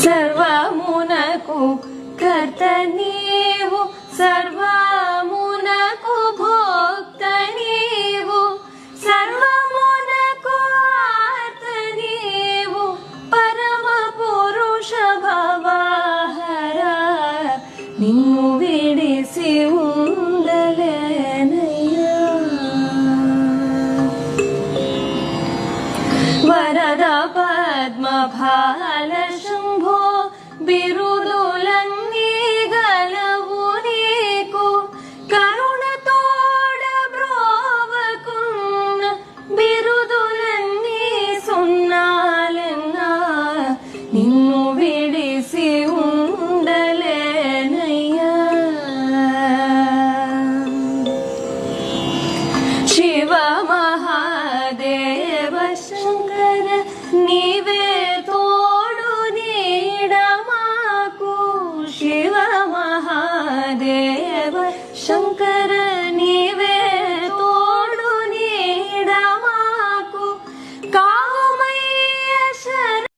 సర్వమునకు కర్త నీవు, సర్వమునకు భోక్త నీవు, సర్వమునకు ఆర్త నీవు, పరమ పురుష భవహర. నిన్ను విడిసి ఉండలేనయ్యా. వరద పద్మఫాల శంభో బిరుదులన్నీ గలవు నీకు, కరుణతోడ బ్రోవకున్న బిరుదులన్నీ సున్నాలెన్నా. నిన్ను విడిసి ఉండలేనయ్యా. శివ మహాదేవ శంకర నీవే తోడు నీడ మాకు. శివ మహాదేవ శంకర